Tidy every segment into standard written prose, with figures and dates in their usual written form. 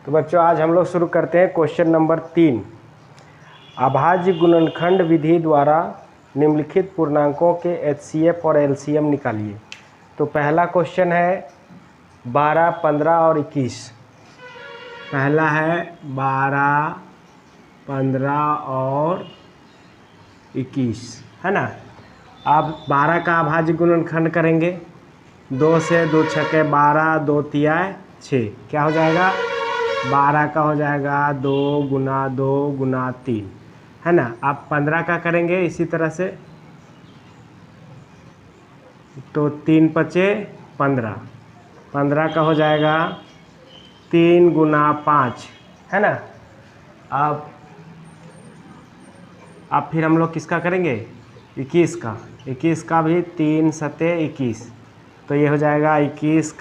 तो बच्चों आज हम लोग शुरू करते हैं क्वेश्चन नंबर 3। अभाज्य गुणनखंड विधि द्वारा निम्नलिखित पूर्णांकों के एचसीएफ और एलसीएम निकालिए। तो पहला क्वेश्चन है 12, 15 और 21। पहला है 12, 15 और 21, है ना। अब 12 का अभाज्य गुणनखंड करेंगे। 2 से 2 छक्के 12, 2 तिया 6, क्या हो जाएगा 12 का हो जाएगा 2 गुना 2 गुना 3, है ना। अब 15 का करेंगे इसी तरह से, तो 3 पचे 15, 15 का हो जाएगा 3 गुना 5, है ना। अब फिर हम लोग किसका करेंगे 21 का। 21 का भी 3 सते 21, तो ये हो जाएगा 21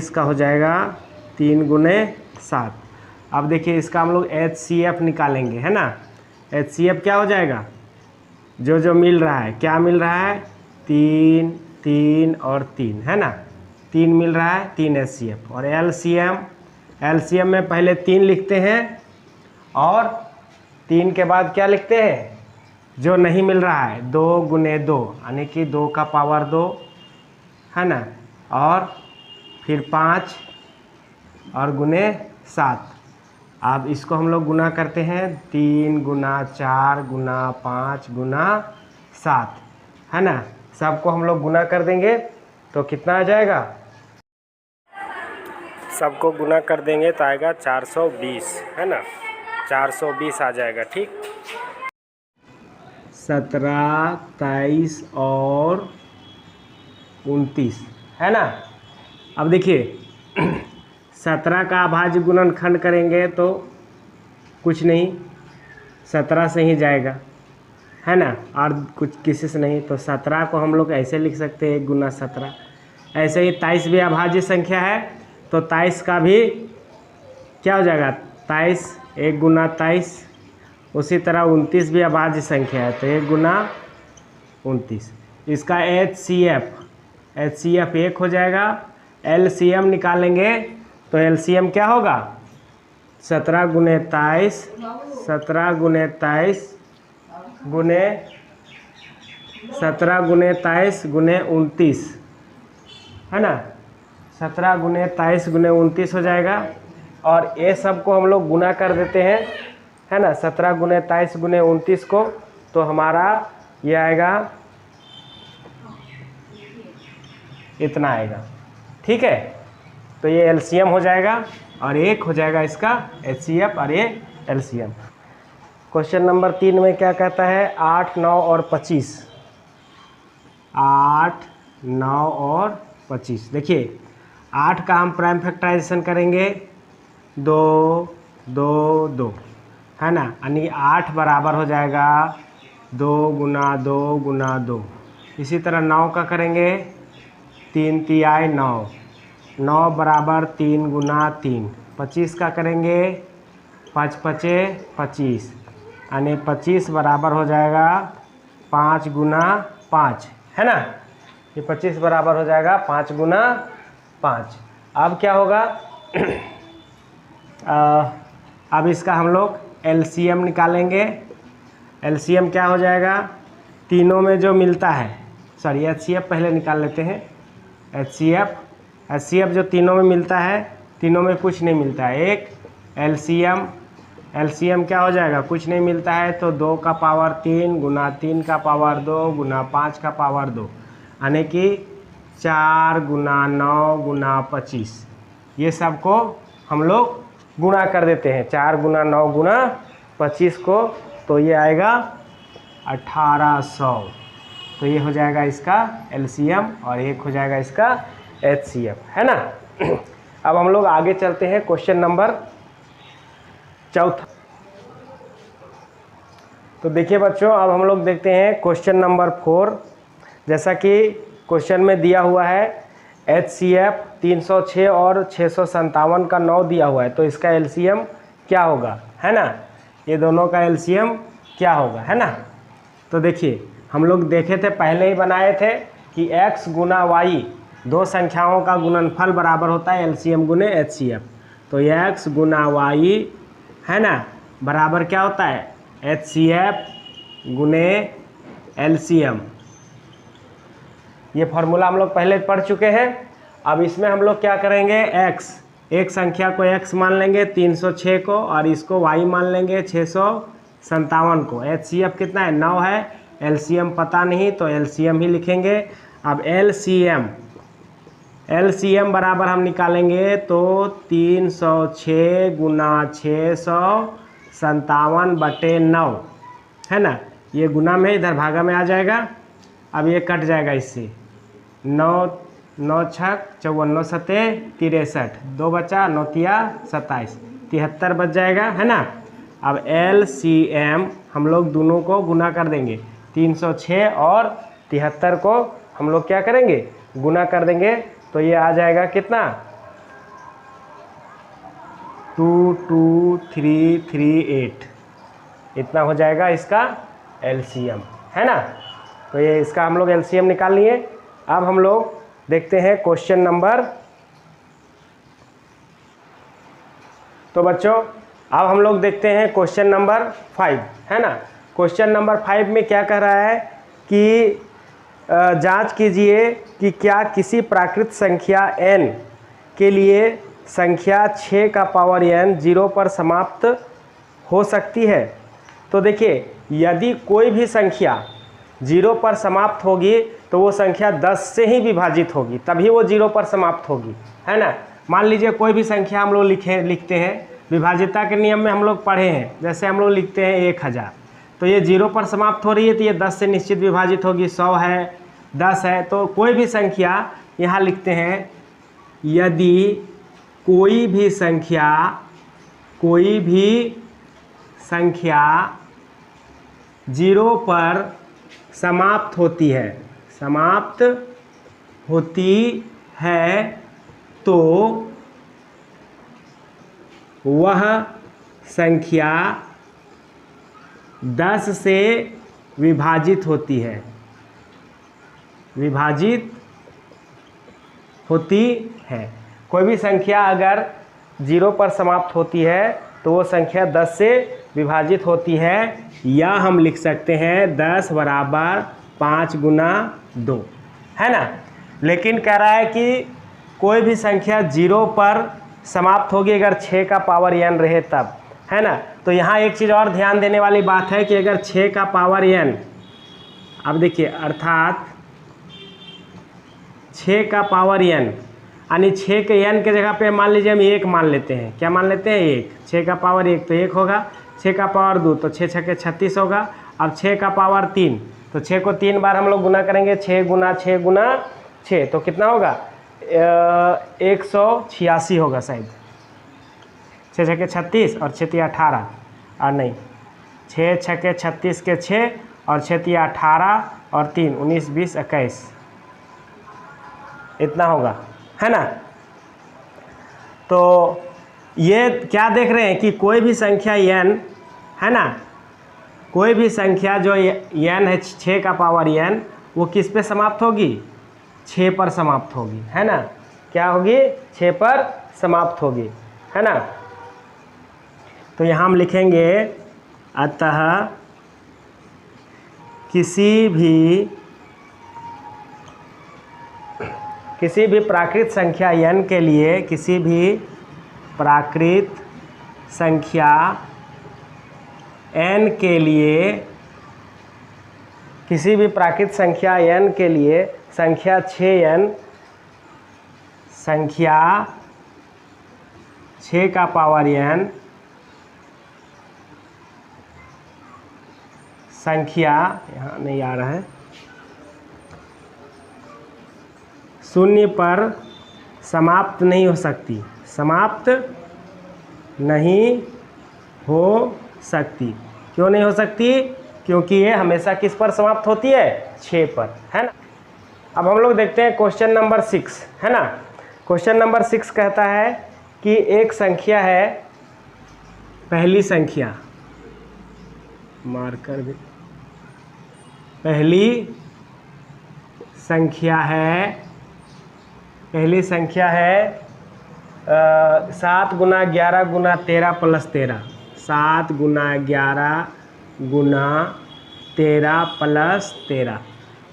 का हो जाएगा 3 गुने 7। अब देखिए इसका हम लोग HCF निकालेंगे, है ना। HCF क्या हो जाएगा, जो जो मिल रहा है, क्या मिल रहा है 3 3 और 3, है ना। 3 मिल रहा है, 3 HCF। और LCM में पहले 3 लिखते हैं और 3 के बाद क्या लिखते हैं, जो नहीं मिल रहा है 2 गुने 2, यानी कि 2 का पावर 2, है ना। और फिर 5 और गुने 7। अब इसको हम लोग गुना करते हैं, 3 गुना 4 गुना 5 गुना 7, है ना। सबको हम लोग गुना कर देंगे तो कितना आ जाएगा, सबको गुना कर देंगे तो आएगा 420, है ना। 420 आ जाएगा, ठीक। 17, 23 और 29, है ना। अब देखिए 17 का अभाज्य गुणनखंड करेंगे तो कुछ नहीं, 17 से ही जाएगा, है ना। और कुछ किसी से नहीं, तो 17 को हम लोग ऐसे लिख सकते हैं 1 गुना 17। ऐसे ही 23 भी अभाज्य संख्या है, तो 23 का भी क्या हो जाएगा 23, 1 गुना 23। उसी तरह 29 भी अभाज्य संख्या है, तो 1 गुना 29। इसका HCF 1 हो जाएगा। LCM निकालेंगे तो LCM क्या होगा 17 गुने 23, 17 गुने 23 गुने 17 गुने 23 गुने 29, है ना। 17 गुने 23 गुने 29 हो जाएगा। और ये सब को हम लोग गुना कर देते हैं, है ना। 17 गुने 23 गुने 29 को, तो हमारा ये आएगा इतना आएगा, ठीक है। तो ये LCM हो जाएगा और 1 हो जाएगा इसका HCF और ये LCM। क्वेश्चन नंबर 3 में क्या कहता है, 8, 9 और 25। 8, 9 और 25। देखिए 8 का हम प्राइम फैक्टराइजेशन करेंगे, 2 2 2, है ना। यानी 8 बराबर हो जाएगा 2 गुना 2 गुना 2। इसी तरह 9 का करेंगे, 3 तियाई 9, 9 बराबर 3 गुना 3। 25 का करेंगे, 5 पचे 25, यानी 25 बराबर हो जाएगा 5 गुना 5, है ना। ये 25 बराबर हो जाएगा 5 गुना 5। अब क्या होगा अब इसका हम लोग LCM निकालेंगे। LCM क्या हो जाएगा, तीनों में जो मिलता है, सॉरी HCF पहले निकाल लेते हैं। HCF जो तीनों में मिलता है, तीनों में कुछ नहीं मिलता है, एक LCM क्या हो जाएगा, कुछ नहीं मिलता है, तो 2 का पावर 3 गुना 3 का पावर 2 गुना 5 का पावर 2, यानी कि 4 गुना 9 गुना 25। ये सब को हम लोग गुणा कर देते हैं, 4 गुना 9 गुना 25 को, तो ये आएगा 1800। तो ये हो जाएगा इसका LCM और 1 हो जाएगा इसका HCF, है ना। अब हम लोग आगे चलते हैं क्वेश्चन नंबर 4। तो देखिए बच्चों, अब हम लोग देखते हैं क्वेश्चन नंबर 4। जैसा कि क्वेश्चन में दिया हुआ है HCF 306 और 657 का 9 दिया हुआ है, तो इसका LCM क्या होगा, है ना। ये दोनों का LCM क्या होगा, है ना। तो देखिए हम लोग देखे थे, पहले ही बनाए थे कि x गुना y दो संख्याओं का गुणनफल बराबर होता है एलसीएम गुने एचसीएफ। तो x गुना y है ना बराबर क्या होता है एचसीएफ गुने एलसीएम। ये फॉर्मूला हम लोग पहले पढ़ चुके हैं। अब इसमें हम लोग क्या करेंगे, x एक संख्या को x मान लेंगे 306 को, और इसको y मान लेंगे 657 को। एचसीएफ कितना है 9 है, एलसीएम पता नहीं तो एलसीएम ही लिखेंगे। अब एलसीएम बराबर हम निकालेंगे तो 306 गुना 657/9 है ना, ये गुना में इधर भागा में आ जाएगा। अब ये कट जाएगा इससे, 9 9 छक 54 9 सते 63, 2 बचा 9 तिया 27, 73 बच जाएगा है ना। अब एलसीएम हम लोग दोनों को गुना कर देंगे, 306 और 73 को हम लोग क्या करेंगे गुना कर देंगे, तो ये आ जाएगा कितना 22338, इतना हो जाएगा इसका एलसीएम है ना। तो ये इसका हम लोग एलसीएम निकाल लिए। अब हम लोग देखते हैं क्वेश्चन नंबर, तो बच्चों अब हम लोग देखते हैं क्वेश्चन नंबर 5 है ना। क्वेश्चन नंबर 5 में क्या कह रहा है कि जांच कीजिए कि क्या किसी प्राकृत संख्या n के लिए संख्या 6 का पावर n 0 पर समाप्त हो सकती है। तो देखिए यदि कोई भी संख्या 0 पर समाप्त होगी तो वो संख्या 10 से ही विभाजित होगी, तभी वो 0 पर समाप्त होगी है ना। मान लीजिए कोई भी संख्या हम लोग लिखते हैं, विभाज्यता के नियम में हम लोग पढ़े हैं, जैसे हम लोग लिखते हैं 1000, तो ये 0 पर समाप्त हो रही है तो ये 10 से निश्चित विभाजित होगी। 100 है, 10 है, तो कोई भी संख्या यहाँ लिखते हैं, यदि कोई भी संख्या 0 पर समाप्त होती है तो वह संख्या 10 से विभाजित होती है, कोई भी संख्या अगर 0 पर समाप्त होती है तो वो संख्या 10 से विभाजित होती है, या हम लिख सकते हैं 10 बराबर 5 गुना 2 है ना। लेकिन कह रहा है कि कोई भी संख्या 0 पर समाप्त होगी अगर 6 का पावर n रहे तब है ना। तो यहाँ एक चीज़ और ध्यान देने वाली बात है कि अगर 6 का पावर n, अब देखिए अर्थात 6 का पावर n यानी 6 के n के जगह पे मान लीजिए हम 1 मान लेते हैं, क्या मान लेते हैं 1, 6 का पावर 1 तो 1 होगा, 6 का पावर 2 तो 6 छके 36 होगा। अब 6 का पावर 3 तो 6 को 3 बार हम लोग गुना करेंगे, 6 गुना 6 गुना 6 तो कितना होगा 186 होगा शायद, 6 छके 36 और 6 तिया 18, और नहीं 6 छके 36 के 6 और 6 तिया 18 और 3 19 20 21, इतना होगा है ना। तो ये क्या देख रहे हैं कि कोई भी संख्या n है ना, कोई भी संख्या जो n है 6 का पावर n, वो किस पे समाप्त होगी 6 पर समाप्त होगी है ना। क्या होगी 6 पर समाप्त होगी है ना। तो यहाँ हम लिखेंगे अतः किसी भी प्राकृत संख्या n के लिए, किसी भी प्राकृत संख्या n के लिए, किसी भी प्राकृत संख्या n के लिए संख्या 6n, संख्या 6 का पावर n, संख्या यहाँ नहीं आ रहा है, 0 पर समाप्त नहीं हो सकती, समाप्त नहीं हो सकती। क्यों नहीं हो सकती? क्योंकि ये हमेशा किस पर समाप्त होती है 6 पर है ना। अब हम लोग देखते हैं क्वेश्चन नंबर 6 है ना। क्वेश्चन नंबर 6 कहता है कि एक संख्या है, पहली संख्या मार्कर भी, पहली संख्या है पहली संख्या है 7 गुना 11 गुना 13 प्लस 13, 7 गुना 11 गुना 13 प्लस 13,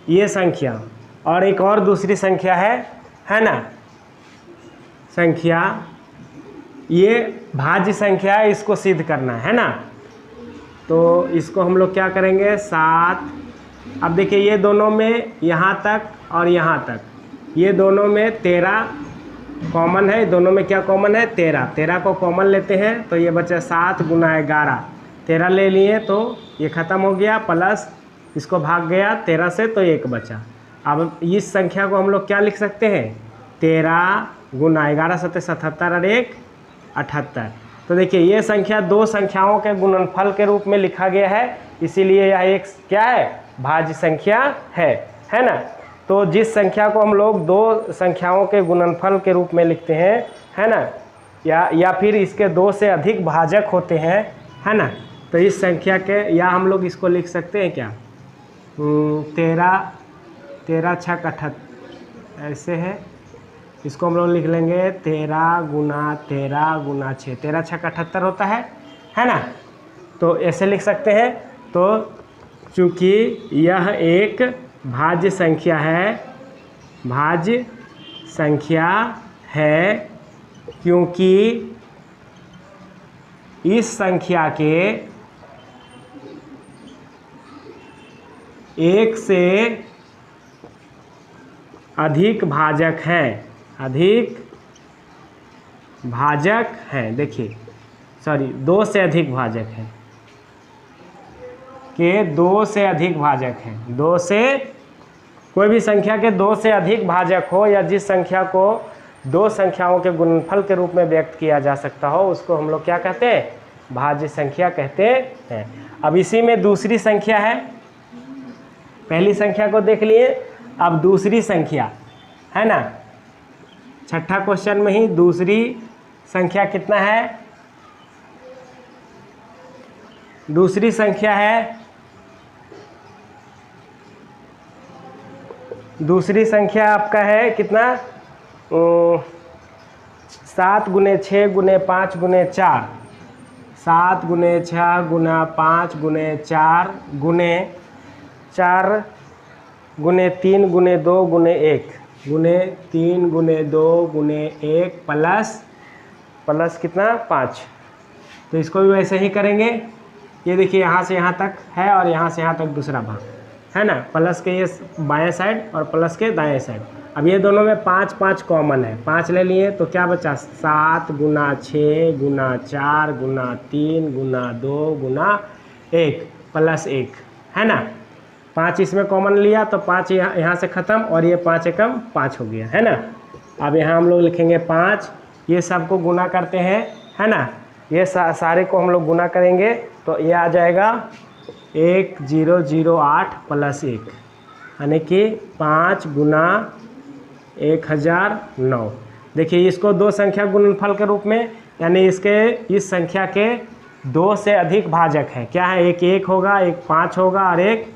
ये संख्या। और एक और दूसरी संख्या है ना, संख्या, ये भाज्य संख्या है, इसको सिद्ध करना है ना। तो इसको हम लोग क्या करेंगे, 7, अब देखिए ये दोनों में यहाँ तक और यहाँ तक, ये दोनों में 13 कॉमन है, दोनों में क्या कॉमन है, 13, 13 को कॉमन लेते हैं तो ये बचा 7 गुना 11, 13 ले लिए तो ये ख़त्म हो गया, प्लस इसको भाग गया 13 से तो 1 बचा। अब इस संख्या को हम लोग क्या लिख सकते हैं, 13 गुना 11 सत्ते 77 और 1 78। तो देखिए ये संख्या दो संख्याओं के गुणनफल के रूप में लिखा गया है, इसीलिए यह एक क्या है, भाज्य संख्या है ना। तो जिस संख्या को हम लोग दो संख्याओं के गुणनफल के रूप में लिखते हैं, है ना, या फिर इसके दो से अधिक भाजक होते हैं, है ना, तो इस संख्या के, या हम लोग इसको लिख सकते हैं क्या, 13 छक 78, ऐसे है, इसको हम लोग लिख लेंगे 13 गुना 6, 13 छक 78 होता है ना, तो ऐसे लिख सकते हैं। तो चूँकि यह एक भाज्य संख्या है, क्योंकि इस संख्या के एक से अधिक भाजक हैं, देखिए सॉरी, 2 से अधिक भाजक हैं, के 2 से अधिक भाजक हैं, 2 से, कोई भी संख्या के 2 से अधिक भाजक हो, या जिस संख्या को दो संख्याओं के गुणनफल के रूप में व्यक्त किया जा सकता हो, उसको हम लोग क्या कहते हैं, भाज्य संख्या कहते हैं। अब इसी में दूसरी संख्या है, पहली संख्या को देख लिए, अब दूसरी संख्या है ना, छठा क्वेश्चन में ही दूसरी संख्या कितना है, दूसरी संख्या है, दूसरी संख्या आपका है कितना, 7 गुने 6 गुने 5 गुने 4, 7 गुने 6 गुना 5 गुने 4 गुने 4 गुने 3 गुने 2 गुने 1 गुने 3 गुने 2 गुने 1 प्लस कितना 5। तो इसको भी वैसे ही करेंगे, ये देखिए यहाँ से यहाँ तक है और यहाँ से यहाँ तक दूसरा भाग है ना, प्लस के ये बाएं साइड और प्लस के दाएं साइड। अब ये दोनों में 5 5 कॉमन है, 5 ले लिए तो क्या बचा, 7 गुना 6 गुना 4 गुना 3 गुना 2 गुना 1 प्लस 1 है ना, 5 इसमें कॉमन लिया तो 5 यहाँ से ख़त्म, और ये 5 एकम 5 हो गया है ना। अब यहाँ हम लोग लिखेंगे 5, ये सब को गुना करते हैं है ना, ये सारे को हम लोग गुना करेंगे तो ये आ जाएगा 1008 प्लस 1, यानी कि 5 गुना 1009। देखिए इसको दो संख्या गुणनफल के रूप में, यानी इस संख्या के 2 से अधिक भाजक है, क्या है, एक 1 होगा, एक 5 होगा और एक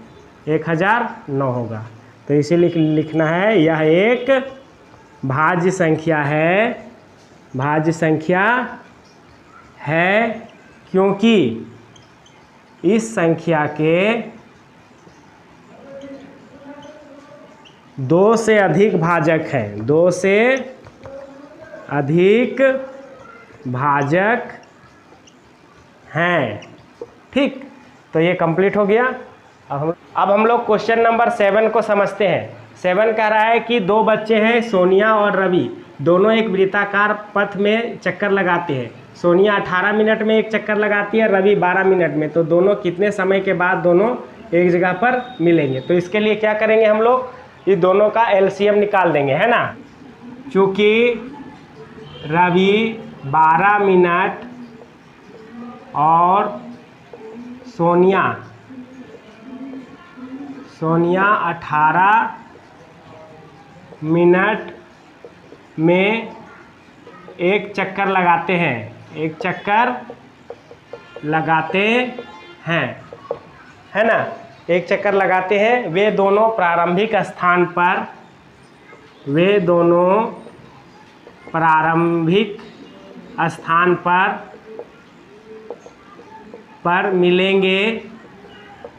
1009 होगा। तो इसीलिए लिखना है यह एक भाज्य संख्या है, क्योंकि इस संख्या के 2 से अधिक भाजक हैं, 2 से अधिक भाजक हैं। ठीक, तो ये कंप्लीट हो गया। अब हम लोग क्वेश्चन नंबर 7 को समझते हैं। 7 कह रहा है कि दो बच्चे हैं, सोनिया और रवि, दोनों एक वृत्ताकार पथ में चक्कर लगाते हैं। सोनिया 18 मिनट में एक चक्कर लगाती है, रवि 12 मिनट में, तो दोनों कितने समय के बाद दोनों एक जगह पर मिलेंगे। तो इसके लिए क्या करेंगे हम लोग, ये दोनों का एलसीएम निकाल देंगे है ना। चूँकि रवि 12 मिनट और सोनिया 18 मिनट में एक चक्कर लगाते हैं, है ना, एक चक्कर लगाते हैं। वे दोनों प्रारंभिक स्थान पर प्रारंभिक स्थान पर मिलेंगे।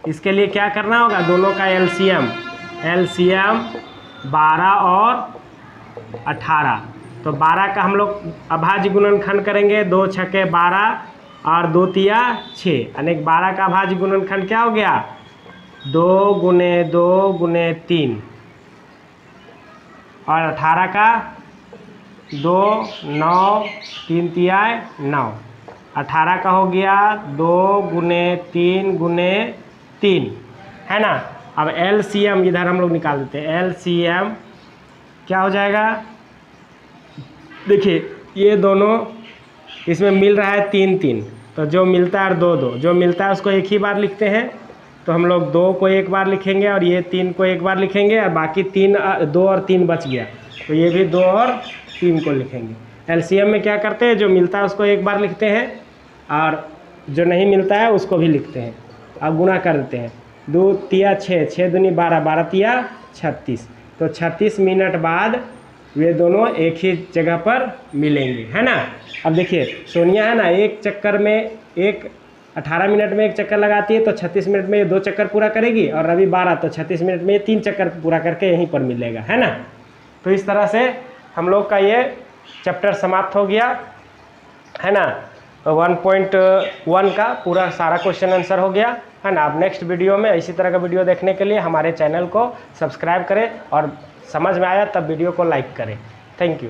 इसके लिए क्या करना होगा, दोनों का एलसीएम 12 और 18। तो 12 का हम लोग अभाज्य गुणनखंड करेंगे, 2 छक्के 12 और 2 तिया 6, अनेक 12 का अभाज्य गुणनखंड क्या हो गया, 2 गुने 2 गुने 3 और 18 का 2 9 3 तिया 9, 18 का हो गया 2 गुने 3 गुने 3, है ना। अब एलसीएम इधर हम लोग निकाल देते हैं। एलसीएम क्या हो जाएगा, देखिए ये दोनों इसमें मिल रहा है 3 3, तो जो मिलता है 2 2, जो मिलता है उसको एक ही बार लिखते हैं। तो हम लोग 2 को एक बार लिखेंगे और ये 3 को एक बार लिखेंगे, और बाकी 2 और 3 बच गया, तो ये भी 2 और 3 को लिखेंगे। एलसीएम में क्या करते हैं, जो मिलता है उसको एक बार लिखते हैं और जो नहीं मिलता है उसको भी लिखते हैं। अब गुणा कर देते हैं, 2 तिया 6, 6 दूनी 12, 12 तिया 36, तो 36 मिनट बाद वे दोनों एक ही जगह पर मिलेंगे, है ना। अब देखिए सोनिया है ना, एक चक्कर में 18 मिनट में एक चक्कर लगाती है, तो 36 मिनट में ये 2 चक्कर पूरा करेगी, और रवि 12 तो 36 मिनट में ये 3 चक्कर पूरा करके यहीं पर मिलेगा, है ना। तो इस तरह से हम लोग का ये चैप्टर समाप्त हो गया, है ना। 1.1 का पूरा सारा क्वेश्चन आंसर हो गया, है ना। अब नेक्स्ट वीडियो में इसी तरह का वीडियो देखने के लिए हमारे चैनल को सब्सक्राइब करें, और समझ में आया तब वीडियो को लाइक करें। Thank you.